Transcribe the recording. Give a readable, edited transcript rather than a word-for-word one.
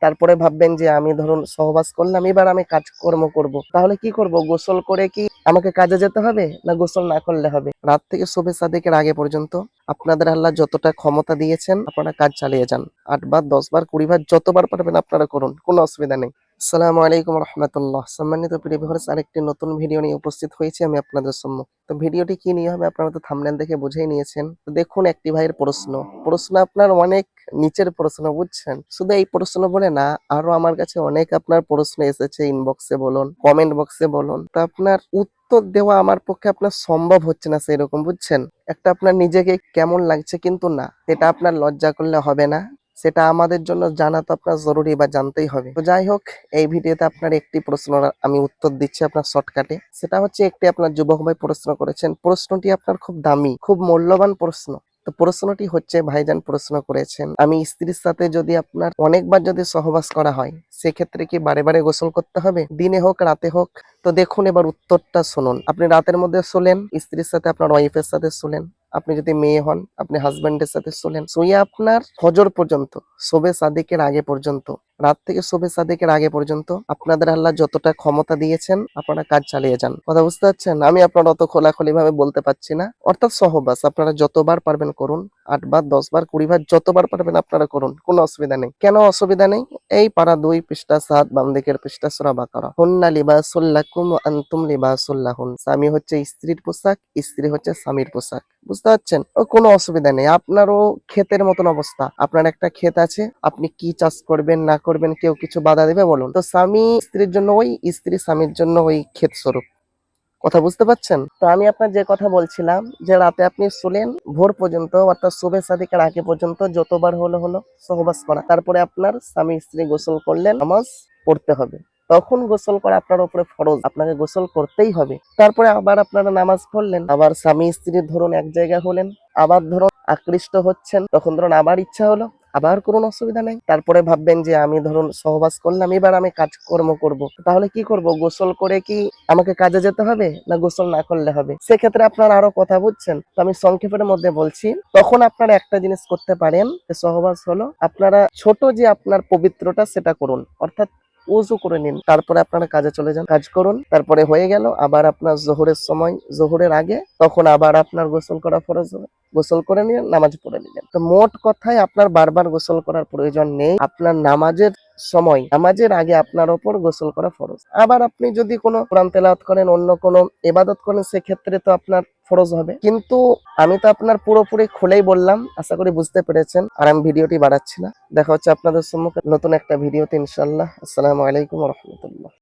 তারপরে ভাববেন যে আমি ধরুন সহবাস করলাম, এবার আমি কাজকর্ম করব, তাহলে কি করব? গোসল করে কি আমাকে কাজে যেতে হবে, না গোসল না করলে হবে? রাত থেকে শবে সাদেকের আগে পর্যন্ত আপনাদের আল্লাহ যতটা ক্ষমতা দিয়েছেন আপনারা কাজ চালিয়ে যান। 8 বার, 10 বার, 20 বার, যতবার পারবেন আপনারা করুন, কোনো অসুবিধা নেই। আসসালামু আলাইকুম রহমতুল্লাহ। সম্মানিত প্রিয় ভিউয়ার্স, আরেকটি নতুন ভিডিও নিয়ে উপস্থিত হয়েছি আমি আপনাদের সম্মুখে। তো ভিডিওটি কি নিয়ে হবে আপনারা তো থাম্বনেল দেখে বুঝেই নিয়েছেন। তো দেখুন, একটি ভাইয়ের প্রশ্ন আপনার অনেক নিচের প্রশ্ন, বুঝছেন? শুধু এই প্রশ্ন বলে না, আরো আমার কাছে অনেক আপনার প্রশ্ন এসেছে, ইনবক্সে বলুন, কমেন্ট বক্সে বলুন। তো আপনার উত্তর দেওয়া আমার পক্ষে আপনার সম্ভব হচ্ছে না সেরকম, বুঝছেন? একটা আপনার নিজেকে কেমন লাগছে, কিন্তু না, এটা আপনার লজ্জা করলে হবে না, সেটা আমাদের জন্য জানা তো আপনার জরুরি বা জানতেই হবে। তো যাই হোক, এই ভিডিওতে আপনার একটি প্রশ্ন আমি উত্তর দিচ্ছি আপনার শর্টকাটে। সেটা হচ্ছে, একটি আপনার যুবক ভাই প্রশ্ন করেছেন, প্রশ্নটি আপনার খুব দামি, খুব মূল্যবান প্রশ্ন। তো প্রশ্নটি হচ্ছে, ভাইজান প্রশ্ন করেছেন, আমি স্ত্রীর সাথে যদি আপনার অনেকবার যদি সহবাস করা হয়, সেক্ষেত্রে কি বারে বারে গোসল করতে হবে, দিনে হোক রাতে হোক? তো দেখুন, এবার উত্তরটা শুনুন। আপনি রাতের মধ্যে শুলেন, স্ত্রীর সাথে আপনার ওয়াইফের সাথে শুলেন, আপনি যদি মেয়ে হন আপনি হাজবেন্ডের সাথে শুলেন, শুয়ে আপনার ফজর পর্যন্ত, শবে সাদেকের আগে পর্যন্ত, রাত থেকে শবে সাদেকের আগে পর্যন্ত আপনাদের আল্লাহ যতটা ক্ষমতা দিয়েছেন আপনারা কাজ চালিয়ে যান। কথা বুঝতে পারছেন? আমি আপনার অত খোলাখুলি ভাবে বলতে পারছি না। অর্থাৎ সহবাস আপনারা যতবার পারবেন করুন, 8 বার, 10 বার, 20 বার, যতবার পারবেন আপনারা করুন, কোনো অসুবিধা নেই। কেন অসুবিধা নেই? এই পারা 2 পৃষ্ঠা 7 বাম দিকের পৃষ্ঠা সূরা বাকারা, হুন্না লিবাসুল লাকুম ওয়া আনতুম লিবাসুল লাহুন। স্বামী হচ্ছে স্ত্রীর পোশাক, স্ত্রী হচ্ছে স্বামীর পোশাক। বুঝতে পারছেন? ও কোনো অসুবিধা নেই। আপনারও ক্ষেতের মতন অবস্থা, আপনার একটা ক্ষেত আছে, আপনি কি চাষ করবেন না করবেন কেউ কিছু বাধা দেবে বলুন? তো স্বামী স্ত্রীর জন্য ওই, স্ত্রী স্বামীর জন্য ওই ক্ষেত স্বরূপ। কথা বুঝতে পারছেন? তো আমি আপনার যে কথা বলছিলাম, যে রাতে আপনি শুলেন, ভোর পর্যন্ত অর্থাৎ শবে সাদিকের আগে পর্যন্ত যতবার হলো সহবাস করা, তারপরে আপনার স্বামী স্ত্রী গোসল করলেন, নামাজ পড়তে হবে, তখন গোসল করা আপনার উপরে ফরজ, আপনাকে গোসল করতেই হবে। তারপরে আবার আপনারা নামাজ পড়লেন, আবার স্বামী স্ত্রী ধরুন এক জায়গা হলেন, আবার ধরুন আকৃষ্ট হচ্ছেন, তখন ধরুন আবার ইচ্ছা হলো, আবার কোনো অসুবিধা নেই। তারপরে ভাববেন যে আমি ধরুন সহবাস করলাম, এবার আমি কাজকর্ম করব, তাহলে কি করব? গোসল করে কি আমাকে কাজে যেতে হবে, না গোসল না করলে হবে? সেক্ষেত্রে আপনার আরো কথা, বুঝছেন? তো আমি সংক্ষেপের মধ্যে বলছি, তখন আপনারা একটা জিনিস করতে পারেন, যে সহবাস হলো, আপনারা ছোট যে আপনার পবিত্রটা সেটা করুন, অর্থাৎ উযু করে নিন, তারপরে আপনারা কাজে চলে যান, কাজ করুন। তারপরে হয়ে গেল, আবার আপনার জোহরের সময়, জোহরের আগে, তখন আবার আপনার গোসল করা ফরজ হবে, গোসল করে নিলেন, নামাজ পড়ে নিলেন। তো মোট কথায় আপনার বারবার গোসল করার প্রয়োজন নেই। আপনার নামাজের সময়, নামাজের আগে আপনার ওপর গোসল করা ফরজ। আবার আপনি যদি কোনো কোরআন তেলাওয়াত করেন, অন্য কোনো ইবাদত করেন, সেক্ষেত্রে তো আপনার ফরজ হবে। কিন্তু আমি তো আপনার পুরোপুরি খুলেই বললাম, আশা করি বুঝতে পেরেছেন, আর আমি ভিডিওটি বাড়াচ্ছি না। দেখা হচ্ছে আপনাদের সম্মুখে নতুন একটা ভিডিওতে ইনশাআল্লাহ। আসসালামু আলাইকুম ওয়া রাহমাতুল্লাহ।